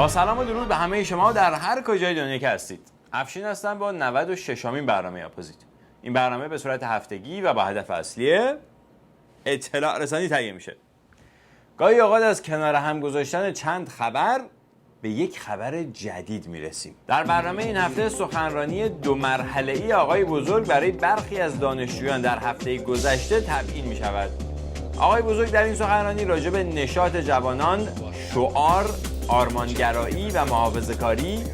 با سلام و درود به همه شما در هر کجای دنیا که هستید. افشین هستم با 96مین برنامه اپوزیت. این برنامه به صورت هفتگی و با هدف اصلی اطلاع رسانی تهیه میشه. گاهی اوقات از کنار هم گذاشتن چند خبر به یک خبر جدید میرسیم. در برنامه این هفته سخنرانی 2 مرحله‌ای آقای بزرگ برای برخی از دانشجویان در هفته گذشته تبیین میشود. آقای بزرگ در این سخنرانی راجع به نشاط جوانان، شعار، آرمانگرایی و محافظه‌کاری،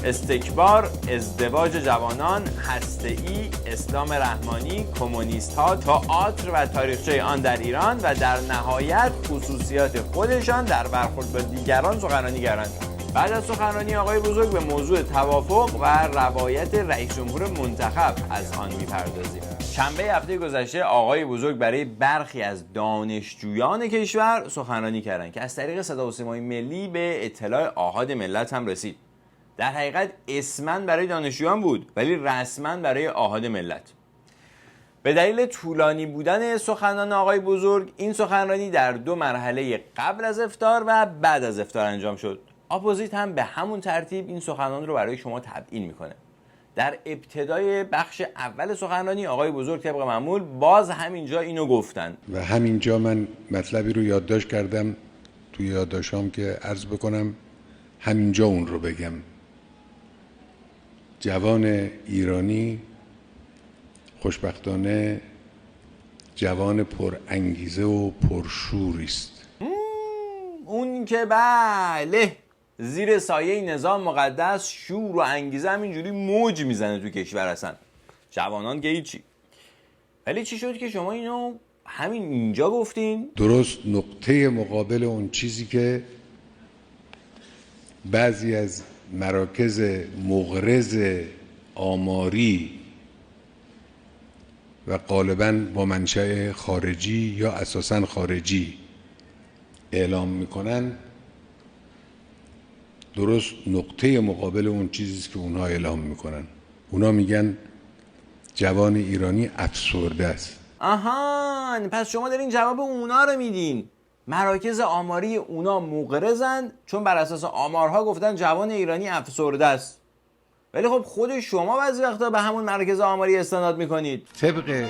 استکبار، ازدواج جوانان، هسته‌ای، اسلام رحمانی، کمونیست‌ها، تئاتر و تاریخچه آن در ایران و در نهایت خصوصیات خودشان در برخورد با دیگران سخنرانی کردند. بعد از سخنرانی آقای بزرگ به موضوع توافق و روایت رئیس جمهور منتخب از آن می‌پردازیم. شنبه هفته گذشته آقای بزرگ برای برخی از دانشجویان کشور سخنرانی کردند که از طریق صدا و سیمای ملی به اطلاع آحاد ملت هم رسید. در حقیقت اسماً برای دانشجویان بود ولی رسماً برای آحاد ملت. به دلیل طولانی بودن سخنان آقای بزرگ این سخنرانی در 2 مرحله قبل از افطار و بعد از افطار انجام شد. اپوزیت هم به همون ترتیب این سخنان رو برای شما تبیین میکنه. در ابتدای بخش اول سخنرانی آقای بزرگ طبق معمول باز همینجا اینو گفتن و همینجا من مطلبی رو یادداشت کردم توی یادداشتام که عرض بکنم همینجا اون رو بگم. جوان ایرانی خوشبختانه جوان پر انگیزه و پرشوری است. اون که بله زیر سایه نظام مقدس شور و انگیزه همینجوری موج میزنه تو کشور هستن. جوانان که هیچی. ولی چی شد که شما اینو همین اینجا گفتین؟ درست نقطه مقابل اون چیزی که بعضی از مراکز مغرض آماری و غالباً با منشأ خارجی یا اساساً خارجی اعلام میکنن، درست نقطه مقابل اون چیزی که اونها اعلام میکنن. اونها میگن جوان ایرانی افسرده است. آهان، پس شما دارین جواب اونا رو میدین. مراکز آماری اونا مغرضن چون بر اساس آمارها گفتن جوان ایرانی افسرده است. ولی خب خود شما بعضی وقتا به همون مراکز آماری استناد میکنید. طبق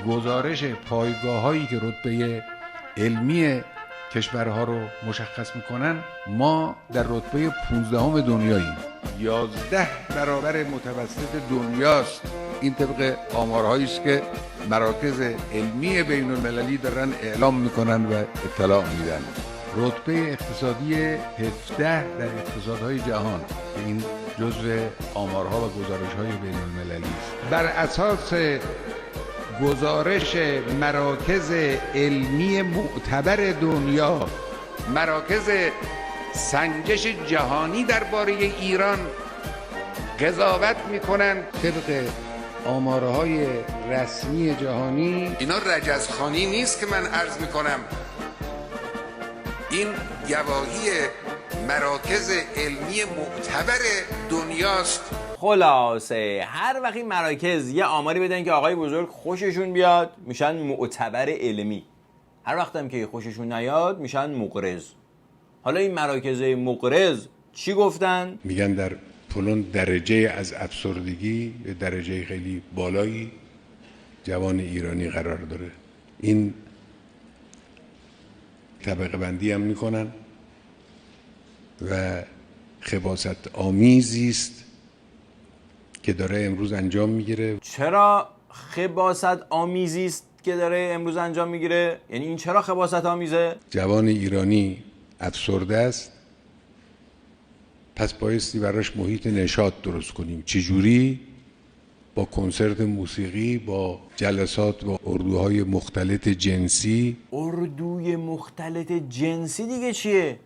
گزارش پایگاه‌هایی که رتبه علمی کشورها رو مشخص میکنن ما در رتبه 15 دنیاییم. 11 برابر متوسط دنیاست. این طبق آمارهایی است که مراکز علمی بین المللی دارن اعلام میکنن و اطلاع میدن. رتبه اقتصادی 17 در اقتصادهای جهان که این جزء آمارها و گزارش‌های بین المللی است. بر اساس گزارش مراکز علمی معتبر دنیا، مراکز سنجش جهانی درباره ایران قضاوت میکنن طبق آمارهای رسمی جهانی. اینا رجزخوانی نیست که من عرض میکنم، این گواهی مراکز علمی معتبر دنیاست. خلاصه هر وقت این مراکز یه آماری بدن که آقای بزرگ خوششون بیاد میشن معتبر علمی، هر وقت هم که خوششون نیاد میشن مغرض. حالا این مراکز مغرض چی گفتن؟ میگن در فلان درجه از افسردگی به درجه خیلی بالایی جوان ایرانی قرار داره. این طبقه بندی هم میکنن و خباثت آمیزی است که داره امروز انجام میگیره. چرا خباثت آمیزی است که داره امروز انجام میگیره؟ یعنی این چرا خباثت آمیزه؟ جوان ایرانی افسرده است، پس بایستی براش محیط نشاط درست کنیم. چجوری؟ با کنسرت موسیقی، با جلسات با اردوهای مختلط جنسی. اردوی مختلط جنسی دیگه چیه؟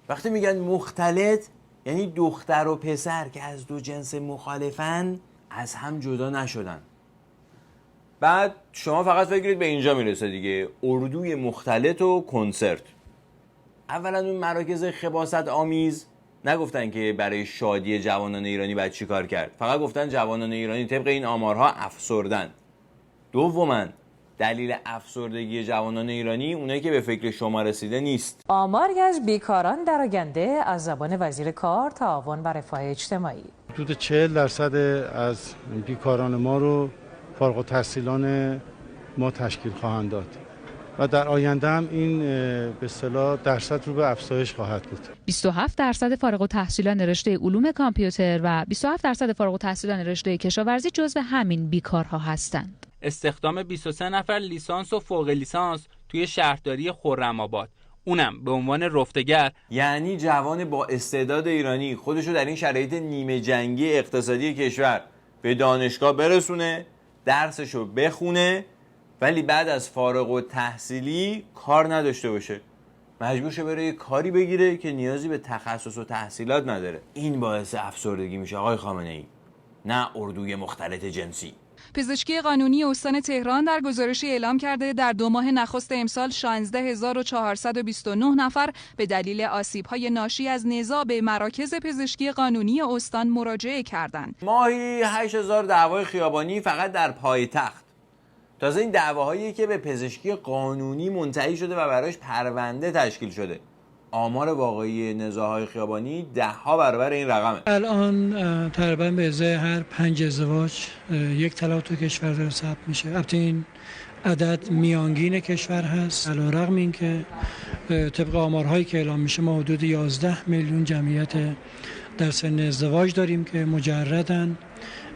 وقتی میگن مختلط یعنی دختر و پسر که از دو جنس مخالفن از هم جدا نشدن. بعد شما فقط فکرید به اینجا میرسه دیگه، اردوی مختلط و کنسرت. اولا اون مراکز خباثت آمیز نگفتن که برای شادی جوانان ایرانی باید چی کار کرد، فقط گفتن جوانان ایرانی طبق این آمارها افسردن. دوما دلیل افسردگی جوانان ایرانی اونایی که به فکر شما رسیده نیست. آماری از بیکاران در آینده از زبان وزیر کار، تعاون و رفاه اجتماعی. حدود 40% از بیکاران ما رو فارغ التحصیلان ما تشکیل خواهند داد و در آینده هم این به اصطلاح درصد رو به افزایش خواهد بود. 27% فارغ التحصیلان رشته علوم کامپیوتر و 27% فارغ التحصیلان رشته کشاورزی جزو همین بیکارها هستند. استخدام 23 نفر لیسانس و فوق لیسانس توی شهرداری خرم‌آباد، اونم به عنوان رفتگر. یعنی جوان با استعداد ایرانی خودشو در این شرایط نیمه جنگی اقتصادی کشور به دانشگاه برسونه، درسشو بخونه، ولی بعد از فارغ التحصیلی کار نداشته باشه، مجبور شه بره یه کاری بگیره که نیازی به تخصص و تحصیلات نداره. این باعث افسردگی میشه آقای خامنه‌ای، نه اردوی مختلط جنسی. پزشکی قانونی استان تهران در گزارشی اعلام کرده در 2 ماه نخست امسال 16429 نفر به دلیل آسیب‌های ناشی از نزاع به مراکز پزشکی قانونی استان مراجعه کردند. ماهی 8000 دعوای خیابانی فقط در پایتخت. تازه این دعواهایی که به پزشکی قانونی منتهی شده و براش پرونده تشکیل شده. آمار واقعی نزاع‌های خیابانی 10 برابر این رقمه. الان تقریبا به ازای هر 5 ازدواج یک طلاق تو کشور داره ثبت میشه. البته این عدد میانگین کشور هست. علیرغم اینکه طبق آمارهایی که اعلام میشه ما حدود 11 میلیون جمعیت در سن ازدواج داریم که مجردن،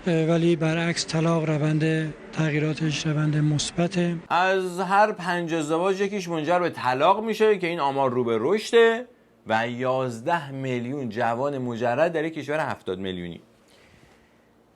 ولی برعکس طلاق روند تغییراتش روند مثبته. از هر 5 ازدواج یکیش منجر به طلاق میشه که این آمار رو به رشده و 11 میلیون جوان مجرد در یک کشور 70 میلیونی.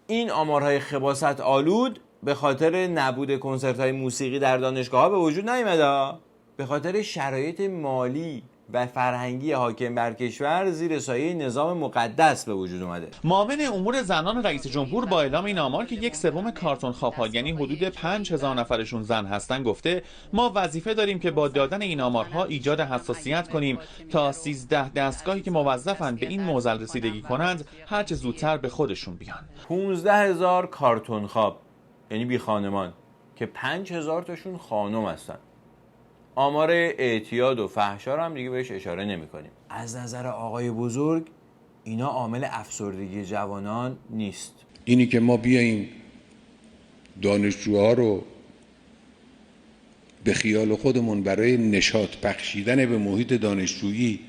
این آمارهای خباثت آلود به خاطر نبود کنسرت‌های موسیقی در دانشگاه‌ها به وجود نیامده، به خاطر شرایط مالی و فرهنگی حاکم بر کشور زیر سایه نظام مقدس به وجود اومده. معاون امور زنان رئیس جمهور با اعلام این آمار که 1/3 کارتون خواب‌ها یعنی حدود 5000 نفرشون زن هستن گفته ما وظیفه داریم که با دادن این آمارها ایجاد حساسیت کنیم تا 13 دستگاهی که موظفن به این معضل رسیدگی کنند هرچه زودتر به خودشون بیان. 15000 کارتون خواب یعنی بی خانمان که 5000 تاشون خانم هستن. آمار اعتیاد و فحشا رو هم دیگه بهش اشاره نمی کنیم. از نظر آقای بزرگ اینا عامل افسردگی جوانان نیست. اینی که ما بیاییم دانشجوها رو به خیال خودمون برای نشاط بخشیدن به محیط دانشجویی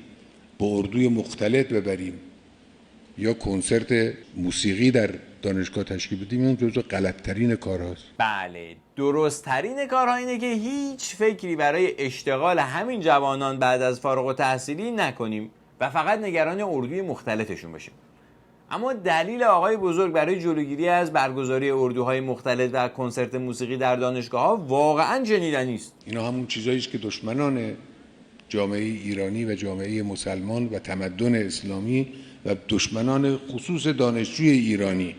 به اردوی مختلط ببریم یا کنسرت موسیقی در دانشگاه تشکیل بدیم، این جزو غلط‌ترین کارهاست. بله، درست‌ترین کارها اینه که هیچ فکری برای اشتغال همین جوانان بعد از فارغ التحصیلی نکنیم و فقط نگران اردوی مختلطشون باشیم. اما دلیل آقای بزرگ برای جلوگیری از برگزاری اردوهای مختلط و کنسرت موسیقی در دانشگاه‌ها واقعاً شنیدنی است. اینا همون چیزایی است که دشمنان جامعه ایرانی و جامعه مسلمان و تمدن اسلامی و دشمنان خصوص دانشجوی ایرانی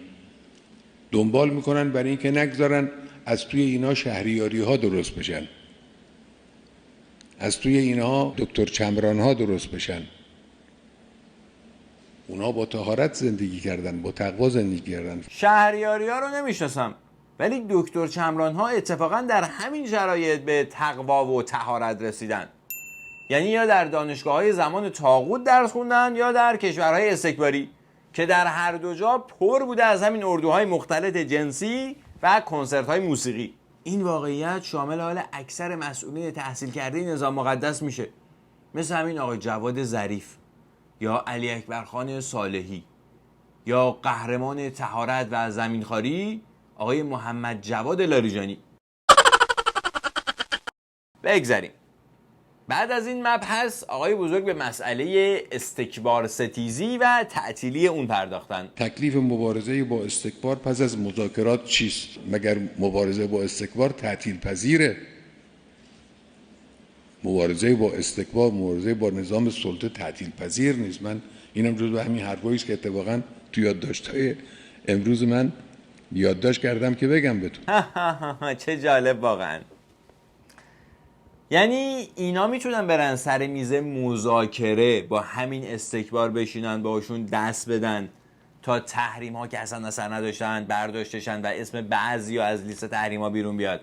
دنبال میکنن برای اینکه نگذارن از توی اینا شهریاری ها درست بشن، از توی اینها دکتر چمران ها درست بشن. اونا با طهارت زندگی کردن، با تقوا زندگی کردن. شهریاری ها رو نمیشناسم، ولی دکتر چمران ها اتفاقا در همین شرایط به تقوا و طهارت رسیدن. یعنی یا در دانشگاه‌های زمان طاغوت درس خوندن یا در کشورهای استکباری که در هر دو جا پر بوده از همین اردوهای مختلط جنسی و کنسرت‌های موسیقی. این واقعیت شامل حال اکثر مسئولین تحصیل کرده نظام مقدس میشه، مثل همین آقای جواد ظریف یا علی اکبر خان صالحی یا قهرمان طهارت و زمینخواری آقای محمد جواد لاریجانی. بگذاریم. بعد از این مبحث آقای بزرگ به مسئله استکبار ستیزی و تعطیلی اون پرداختن. تکلیف مبارزه با استکبار پس از مذاکرات چیست؟ مگر مبارزه با استکبار تعطیل پذیره؟ مبارزه با استکبار، مبارزه با نظام سلطه تعطیل پذیر نیست. من اینم جزو همین حرفایی است که اتفاقا تو یادداشت‌های امروز من یادداشت کردم که بگم بهتون. چه جالب واقعا. یعنی اینا میتونن برن سر میز مذاکره با همین استکبار بشینن، باشون دست بدن تا تحریم ها که اصلا اثر نداشتن برداشتشن و اسم بعضی ها از لیست تحریم ها بیرون بیاد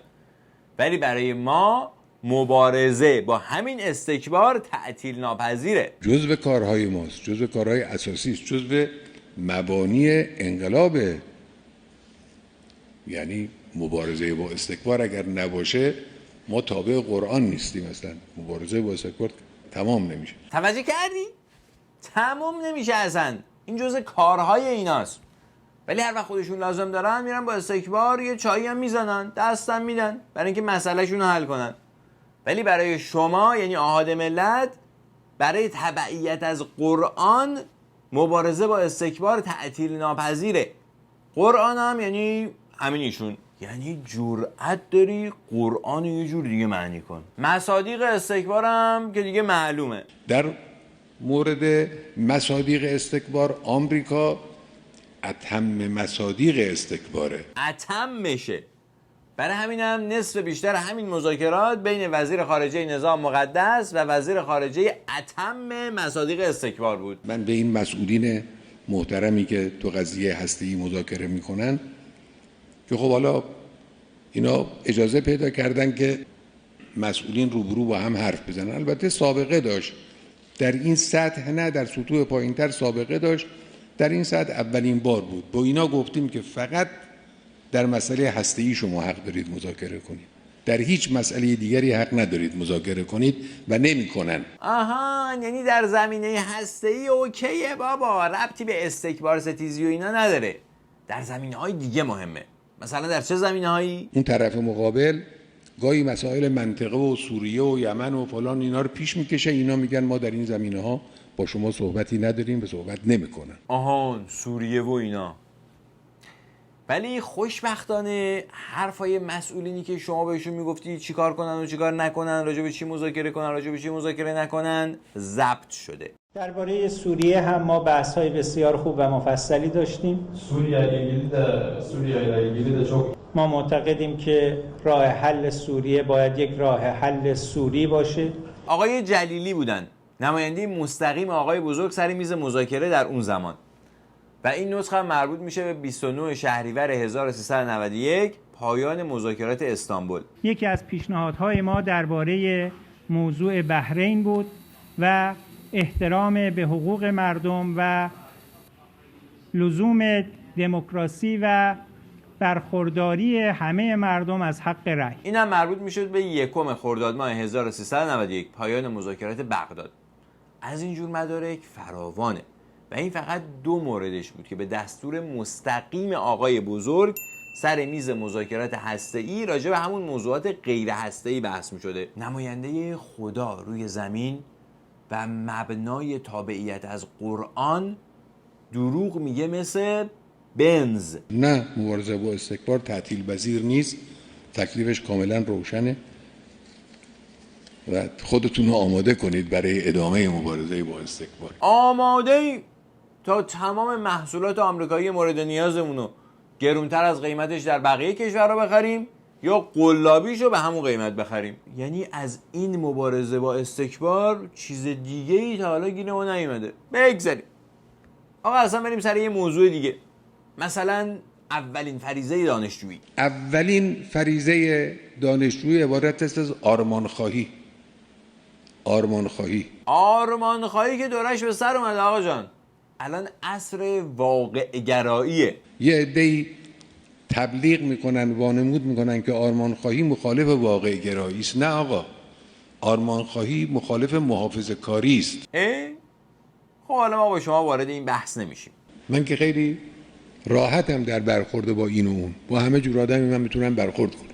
ولی برای ما مبارزه با همین استکبار تعطیل ناپذیره. جزو کارهای ماست، جزو کارهای اساسی است، جزو مبانی انقلاب. یعنی مبارزه با استکبار اگر نباشه ما تابع قرآن نیستیم. اصلا مبارزه با استکبار تمام نمیشه. توجه کردی؟ تمام نمیشه اصلا. این جزء کارهای ایناست. ولی هر وقت خودشون لازم دارن میرن با استکبار یه چایی هم میزنن، دستم میدن برای اینکه مسئلهشون رو حل کنن. ولی برای شما یعنی احاد ملت، برای تبعیت از قرآن مبارزه با استکبار تعطیل ناپذیره. قرآن هم یعنی همین ایشون. یعنی جرأت داری قرآن یه جور دیگه معنی کن. مصادیق استکبار هم که دیگه معلومه. در مورد مصادیق استکبار آمریکا اتم مصادیق استکباره. اتم میشه. برای همینم نصف بیشتر همین مذاکرات بین وزیر خارجه نظام مقدس و وزیر خارجه اتم مصادیق استکبار بود. من به این مسئولین محترمی که تو قضیه هسته‌ای مذاکره میکنن که خب حالا اینا اجازه پیدا کردن که مسئولین روبرو با هم حرف بزنن، البته سابقه داشت در این سطح، نه در سطوح پایینتر سابقه داشت، در این سطح اولین بار بود. با اینا گفتیم که فقط در مسئله هسته‌ای شما حق دارید مذاکره کنید، در هیچ مسئله دیگری حق ندارید مذاکره کنید و نمی‌کنن. آها، یعنی در زمینه هسته‌ای اوکیه بابا، ربطی به استکبار ستیزی و اینا نداره. در زمینه‌های دیگه مهمه. مثلا در چه زمینه‌هایی؟ اون طرف مقابل گاهی مسائل منطقه و سوریه و یمن و فلان اینا رو پیش میکشه، اینا میگن ما در این زمینه‌ها با شما صحبتی نداریم و صحبت نمی‌کنن. آها، سوریه و اینا. ولی خوشبختانه حرفای مسئولینی که شما بهشون میگفتی چیکار کنن و چیکار نکنن، راجع به چی مذاکره کنن، راجع به چی مذاکره نکنن، ضبط شده. درباره سوریه هم ما بحث‌های بسیار خوب و مفصلی داشتیم. ما معتقدیم که راه حل سوریه باید یک راه حل سوری باشه. آقای جلیلی بودن، نماینده مستقیم آقای بزرگ سر میز مذاکره در اون زمان. و این نسخه مربوط میشه به 29 شهریور 1391 پایان مذاکرات استانبول. یکی از پیشنهادهای ما درباره موضوع بحرین بود و احترام به حقوق مردم و لزوم دموکراسی و برخورداری همه مردم از حق رأی. این هم مربوط میشد به 1 خرداد ماه 1391 پایان مذاکرات بغداد. از این جور مدارک فراوانه و این فقط 2 موردش بود که به دستور مستقیم آقای بزرگ سر میز مذاکرات هسته‌ای راجع به همون موضوعات غیر هسته‌ای بحث می‌شده. نماینده خدا روی زمین و مبنای تابعیت از قرآن دروغ میگه مثل بنز. نه، مبارزه با استکبار تعطیل پذیر نیست، تکلیفش کاملا روشنه و خودتون رو آماده کنید برای ادامه مبارزه با استکبار. آماده تا تمام محصولات آمریکایی مورد نیازمونو گرونتر از قیمتش در بقیه کشورها بخریم یا قلابیشو به همون قیمت بخریم. یعنی از این مبارزه با استکبار چیز دیگه ای تا حالا گیر ما نیومده. بگذاریم آقا اصلا بریم سر یه موضوع دیگه. مثلا اولین فریضه دانشجویی. اولین فریضه دانشجویی عبارت است از آرمانخواهی. آرمانخواهی که دورش به سر اومده آقا جان. الان عصر واقع گراییه. یه عده‌ای تبلیغ میکنن، وانمود میکنن که آرمانخواهی مخالف واقع گرایی است. نه آقا، آرمانخواهی مخالف محافظه کاری است. خب حالا ما با شما وارد این بحث نمیشیم. من که خیلی راحتم در برخورد با این و اون، با همه جور آدمی من میتونم برخورد کنم.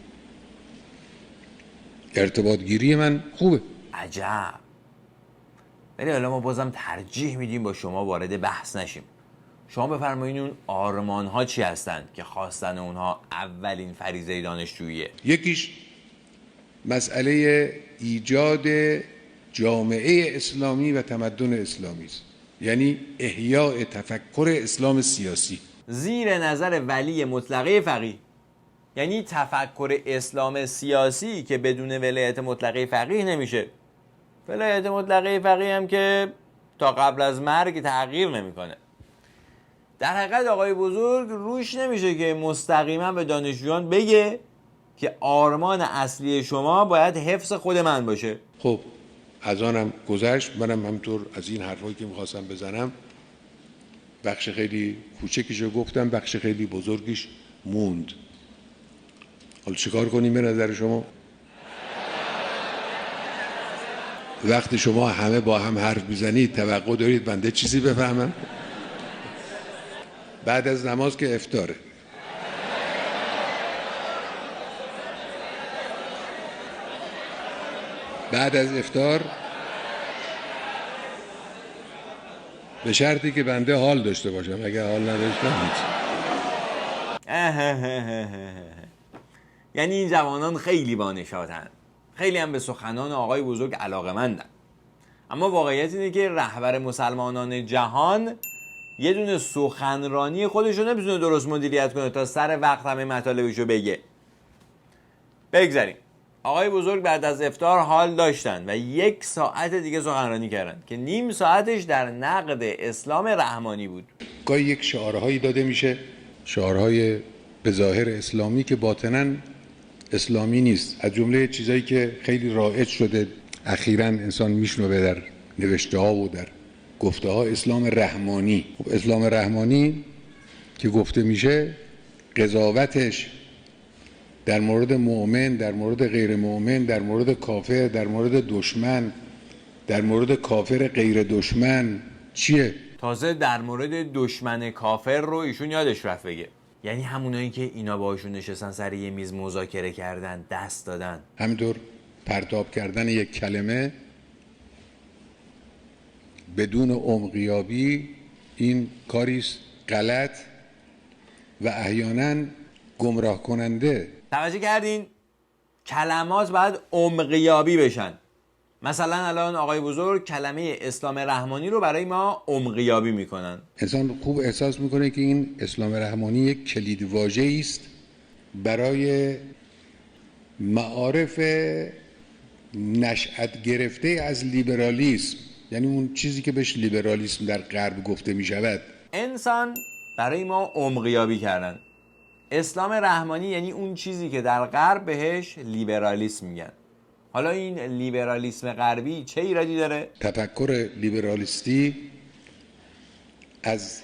ارتباط گیری من خوبه. عجب. ولی حالا ما بازم ترجیح میدیم با شما وارد بحث نشیم. شما بفرمایید اون آرمان ها چی هستند که خواستن اونها اولین فریضه دانشجوییه؟ یکیش مسئله ایجاد جامعه اسلامی و تمدن اسلامی است، یعنی احیاء تفکر اسلام سیاسی زیر نظر ولی مطلقه فقیه. یعنی تفکر اسلام سیاسی که بدون ولایت مطلقه فقیه نمیشه. ولایت مطلقه فقیه هم که تا قبل از مرگ تغییر نمیکنه. در حقیقت آقای بزرگ روش نمیشه که مستقیما به دانشجویان بگه که آرمان اصلی شما باید حفظ خود من باشه. خب از آنم گذشت. منم همطور از این حرفایی که میخواستم بزنم بخش خیلی کوچکیشو گفتم، بخش خیلی بزرگیش موند. حالا چیکار کنیم به نظر شما؟ وقتی شما همه با هم حرف میزنید توقع دارید بنده چیزی بفهمم؟ بعد از نماز که افطاره. بعد از افطار به شرطی که بنده حال داشته باشم، اگر حال نداشتم هیچ. یعنی این جوانان خیلی بانشاتن، خیلی هم به سخنان آقای بزرگ علاقه‌مندن، اما واقعیت اینه که رهبر مسلمانان جهان یه دونه سخنرانی خودشو نمیتونه درست مدیریت کنه تا سر وقت همه مطالبشو بگه. بگذاریم. آقای بزرگ بعد از افطار حال داشتن و 1 ساعت دیگه سخنرانی کردن که نیم ساعتش در نقد اسلام رحمانی بود. گاهی یک شعارهایی داده میشه، شعارهای به ظاهر اسلامی که باطناً اسلامی نیست. از جمله چیزایی که خیلی رایج شده اخیراً انسان میشنوه در نوشته ها و در گفته ها، اسلام رحمانی. اسلام رحمانی که گفته میشه قضاوتش در مورد مؤمن، در مورد غیر مؤمن، در مورد کافر، در مورد دشمن، در مورد کافر غیر دشمن چیه؟ تازه در مورد دشمن کافر رو ایشون یادش رفت بگه. یعنی همونایی که اینا باشون نشستن سر یه میز مذاکره کردن، دست دادن. همینطور پرتاب کردن یک کلمه بدون عمقیابی این کاریست غلط و احیانا گمراه کننده. توجه کردین؟ کلمات باید عمقیابی بشن. مثلا الان آقای بزرگ کلمه اسلام رحمانی رو برای ما عمقیابی میکنن. انسان خوب احساس میکنه که این اسلام رحمانی یک کلید واژه‌ای است برای معارف نشأت گرفته از لیبرالیسم، یعنی اون چیزی که بهش لیبرالیسم در غرب گفته میشود. انسان برای ما عمقیابی کردن. اسلام رحمانی یعنی اون چیزی که در غرب بهش لیبرالیسم میگن. حالا این لیبرالیسم غربی چه ایرادی داره؟ تفکر لیبرالیستی از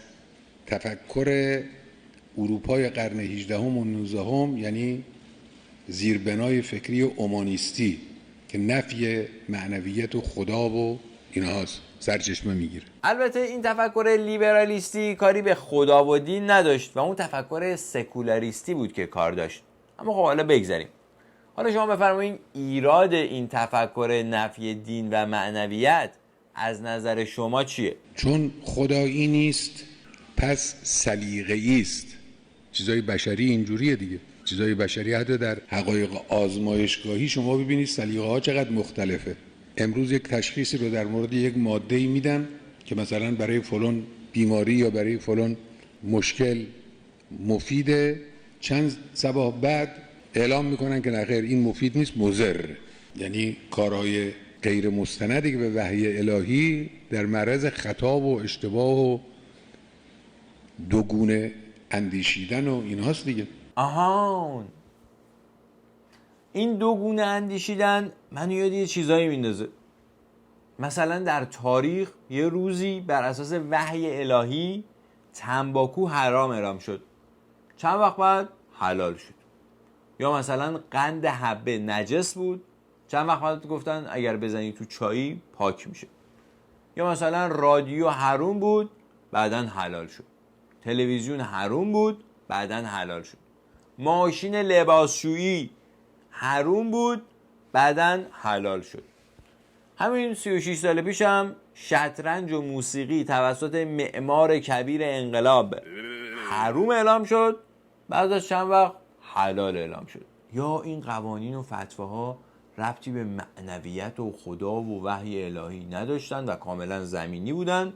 تفکر اروپای قرن 18 و 19 یعنی زیربنای فکری اومانیستی که نفی معنویت و خدا و اینهاست سرچشمه میگیره. البته این تفکر لیبرالیستی کاری به خدا و دین نداشت و اون تفکر سکولاریستی بود که کار داشت. اما خب حالا بگذاریم. حالا شما بفرمایید ایراد این تفکر نفی دین و معنویت از نظر شما چیه؟ چون خدایی نیست پس سلیقه‌ای است. چیزای بشری اینجوریه دیگه. چیزای بشری حتی در حقایق آزمایشگاهی شما ببینید سلیقه ها چقدر مختلفه. امروز یک تشخیصی رو در مورد یک ماده‌ای میدن که مثلا برای فلان بیماری یا برای فلان مشکل مفیده، چند صبح بعد اعلام میکنن که نخیر این مفید نیست، مضر. یعنی کارهای غیر مستندی که به وحی الهی در معرض خطا و اشتباه و دوگونه اندیشیدن و اینهاست دیگه. آهان، این دوگونه اندیشیدن منو یاد یه چیزایی میندازه. مثلا در تاریخ یه روزی بر اساس وحی الهی تنباکو حرام اعلام شد، چند وقت بعد حلال شد. یا مثلا قند حبه نجس بود، چند وقت بعد گفتن اگر بزنی تو چایی پاک میشه. یا مثلا رادیو حرام بود، بعدن حلال شد. تلویزیون حرام بود، بعدن حلال شد. ماشین لباسشویی حرام بود، بعدن حلال شد. همین 36 سال پیش هم شطرنج و موسیقی توسط معمار کبیر انقلاب حرام اعلام شد، بعد از چند وقت حلال اعلام شد. یا این قوانین و فتواها ربطی به معنویت و خدا و وحی الهی نداشتن و کاملا زمینی بودن،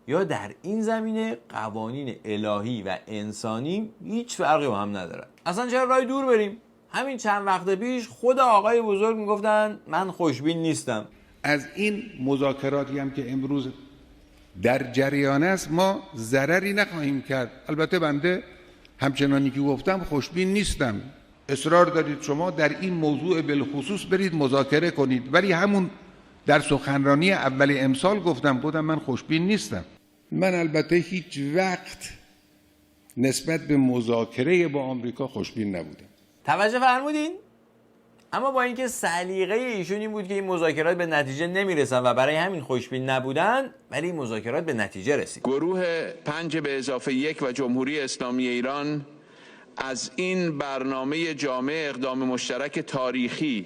یا در این زمینه قوانین الهی و انسانی هیچ فرقی با هم ندارن. اصلا چرا راه دور بریم؟ همین چند وقت پیش خود آقای بزرگ میگفتن من خوشبین نیستم. از این مذاکراتی هم که امروز در جریان است ما ضرری نخواهیم کرد. البته بنده همچنانی که گفتم خوشبین نیستم، اصرار دارید شما در این موضوع بالخصوص برید مذاکره کنید، ولی همون در سخنرانی اول امسال گفتم من خوشبین نیستم. من البته هیچ وقت نسبت به مذاکره با آمریکا خوشبین نبودم. توجه فرمودین؟ اما با اینکه سلیقه ایشون این بود که این مذاکرات به نتیجه نمیرسن و برای همین خوشبین نبودن، ولی این مذاکرات به نتیجه رسید. گروه 5 به اضافه 1 و جمهوری اسلامی ایران از این برنامه جامع اقدام مشترک تاریخی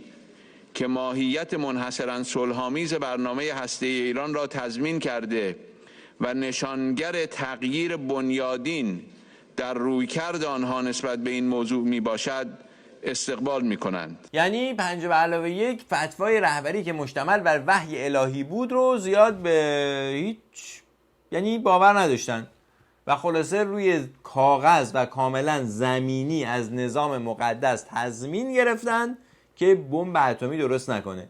که ماهیت منحصراً صلح‌آمیز برنامه هسته‌ای ایران را تضمین کرده و نشانگر تغییر بنیادین در رویکرد آنها نسبت به این موضوع می باشد استقبال می کنند. یعنی 5+1 فتوای رهبری که مشتمل بر وحی الهی بود رو زیاد به یعنی باور نداشتن و خلاصه روی کاغذ و کاملا زمینی از نظام مقدس تضمین گرفتن که بمب اتمی درست نکنه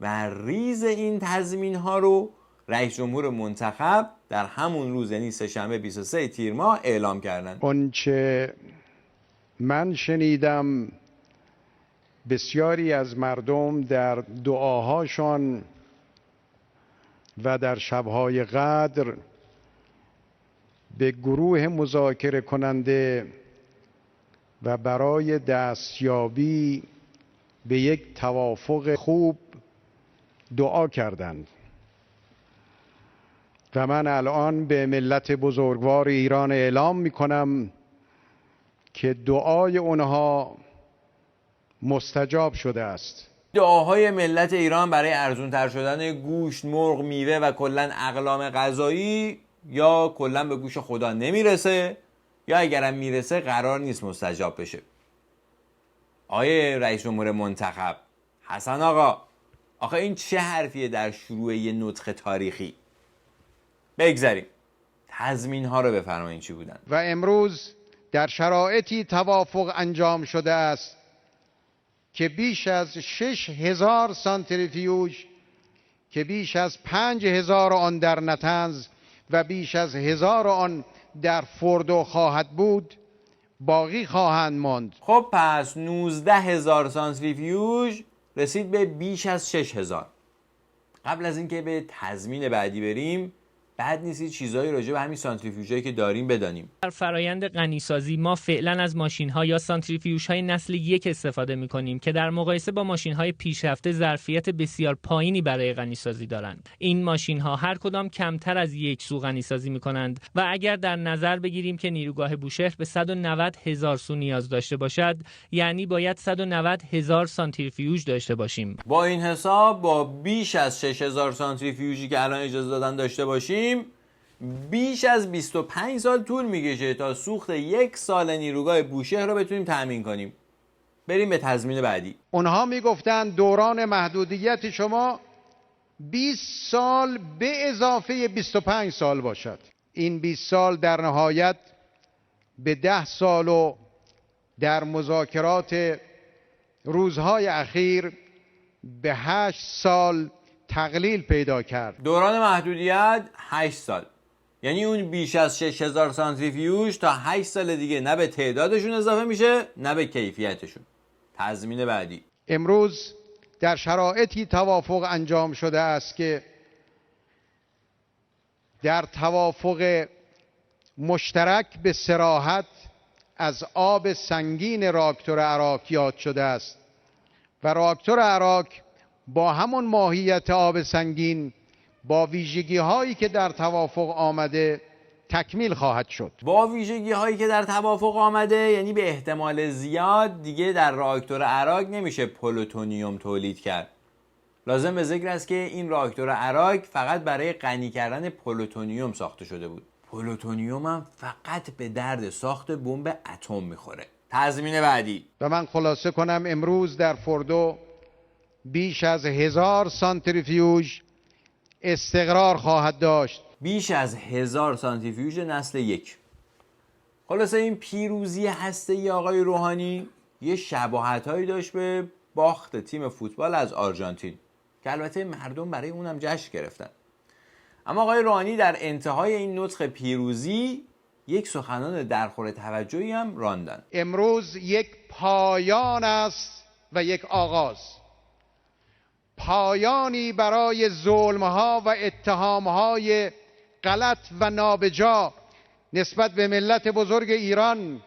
و ریز این تضمین ها رو رئیس جمهور منتخب در همون روز، یعنی سه‌شنبه 23 تیر ماه اعلام کردن. آنچه من شنیدم بسیاری از مردم در دعاهاشان و در شبهای قدر به گروه مذاکره کننده و برای دستیابی به یک توافق خوب دعا کردند و من الان به ملت بزرگوار ایران اعلام می کنم که دعای اونها مستجاب شده است. دعاهای ملت ایران برای ارزان‌تر شدن گوشت، مرغ، میوه و کلاً اقلام غذایی یا کلاً به گوش خدا نمیرسه یا اگرم میرسه قرار نیست مستجاب بشه. آیه رئیس جمهور منتخب حسن آقا، آخه این چه حرفیه در شروع یه نطق تاریخی؟ بگذاریم تضمین ها رو بفرمایید چی بودن. و امروز در شرایطی توافق انجام شده است که بیش از 6,000 سانتریفیوژ که بیش از 5,000 آن در نتنز و بیش از 1,000 آن در فوردو خواهد بود باقی خواهند ماند. خب پس 19,000 سانتریفیوژ رسید به بیش از 6,000. قبل از اینکه به تضمین بعدی بریم، بعد نیست چیزایی راجع به همین سانتریفیوژایی که داریم بدانیم. در فرایند غنیسازی ما فعلا از ماشین‌ها یا سانتریفیوژهای نسل 1 استفاده می‌کنیم که در مقایسه با ماشین‌های پیشرفته ظرفیت بسیار پایینی برای غنیسازی دارند. این ماشین‌ها هر کدام کمتر از یک سو غنیسازی می‌کنند و اگر در نظر بگیریم که نیروگاه بوشهر به 190,000 سو نیاز داشته باشد، یعنی باید 190,000 سانتریفیوژ داشته باشیم. با این حساب با بیش از 6,000 سانتریفیوژی که الان اجازه دادن داشته باشیم، بیش از 25 سال طول میکشه تا سوخت 1 سال نیروگاه بوشهر رو بتونیم تأمین کنیم. بریم به تضمین بعدی. اونها میگفتند دوران محدودیت شما 20 سال به اضافه 25 سال باشد. این 20 سال در نهایت به 10 سال و در مذاکرات روزهای اخیر به 8 سال تقلیل پیدا کرد. دوران محدودیت 8 سال. یعنی اون بیش از 6,000 سانتریفیوژ تا 8 سال دیگه نه به تعدادشون اضافه میشه نه به کیفیتشون. تضمین بعدی. امروز در شرایطی توافق انجام شده است که در توافق مشترک به صراحت از آب سنگین راکتور اراک یاد شده است و راکتور اراک با همون ماهیت آب سنگین با ویژگی هایی که در توافق آمده تکمیل خواهد شد. با ویژگی هایی که در توافق آمده یعنی به احتمال زیاد دیگه در راکتور اراک نمیشه پلوتونیوم تولید کرد. لازم به ذکر است که این راکتور اراک فقط برای غنی کردن پلوتونیوم ساخته شده بود. پلوتونیوم هم فقط به درد ساخت بمب اتم میخوره. تضمین بعدی. و من خلاصه کنم امروز در فوردو بیش از 1,000 سانتریفیوژ استقرار خواهد داشت. بیش از 1,000 سانتریفیوژ نسل 1. خلاصه این پیروزی هسته‌ای آقای روحانی یه شباهت‌هایی داشت به باخت تیم فوتبال از آرژانتین که البته مردم برای اونم جشن گرفتن. اما آقای روحانی در انتهای این نطق پیروزی یک سخنان درخور توجهی هم راندن. امروز یک پایان است و یک آغاز. پایانی برای ظلمها و اتهامهای غلط و نابجا نسبت به ملت بزرگ ایران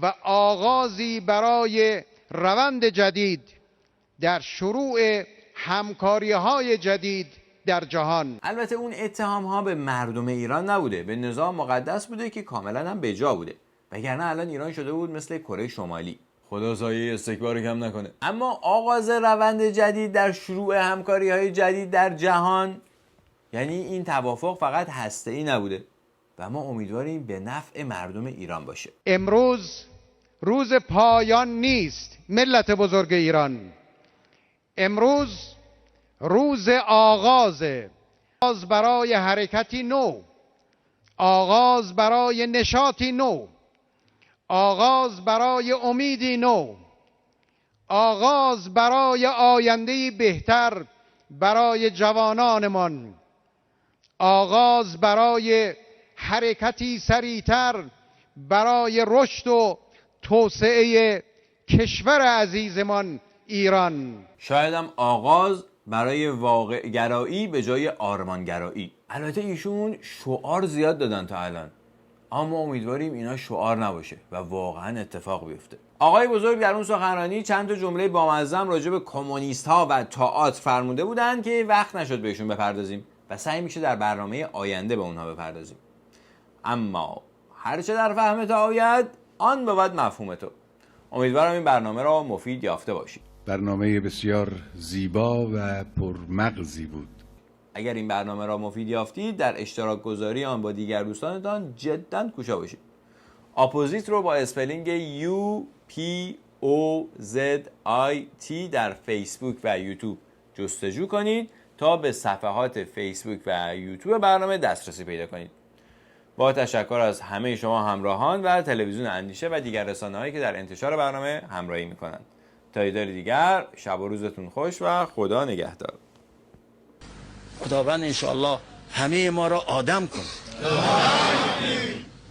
و آغازی برای روند جدید در شروع همکاری‌های جدید در جهان. البته اون اتهام‌ها به مردم ایران نبوده، به نظام مقدس بوده که کاملا هم بجا بوده، وگرنه الان ایران شده بود مثل کره شمالی. خدا سایه استکبار کم نکنه. اما آغاز روند جدید در شروع همکاری‌های جدید در جهان، یعنی این توافق فقط هسته‌ای نبوده و ما امیدواریم به نفع مردم ایران باشه. امروز روز پایان نیست ملت بزرگ ایران. امروز روز آغازه. آغاز برای حرکتی نو، آغاز برای نشاطی نو، آغاز برای امیدی نو، آغاز برای آینده‌ای بهتر برای جوانانمان، آغاز برای حرکتی سریعتر برای رشد و توسعه کشور عزیزمان ایران. شاید هم آغاز برای واقع گرایی به جای آرمان گرایی. البته ایشون شعار زیاد دادن تا الان، اما امیدواریم اینا شعار نباشه و واقعا اتفاق بیفته. آقای بزرگ در اون سخنرانی چند تا جمله بامزه راجع به کمونیست ها و تئاتر فرموده بودن که وقت نشد بهشون بپردازیم و سعی میشه در برنامه آینده به اونها بپردازیم. اما هرچه در فهم تا آید آن بود مفهوم تو. امیدوارم این برنامه را مفید یافته باشید. برنامه بسیار زیبا و پرمغزی بود. اگر این برنامه را مفید یافتید در اشتراک گذاری آن با دیگر دوستانتان جداً کوشا باشید. اپوزیت رو با اسپلینگ UPOZIT در فیسبوک و یوتیوب جستجو کنید تا به صفحات فیسبوک و یوتیوب برنامه دسترسی پیدا کنید. با تشکر از همه شما همراهان و تلویزیون اندیشه و دیگر رسانه‌هایی که در انتشار برنامه همراهی می‌کنند. تا دیدار دیگر، شب و روزتون خوش و خدا نگهدار. خداوند انشاءالله همه ما را آدم کن.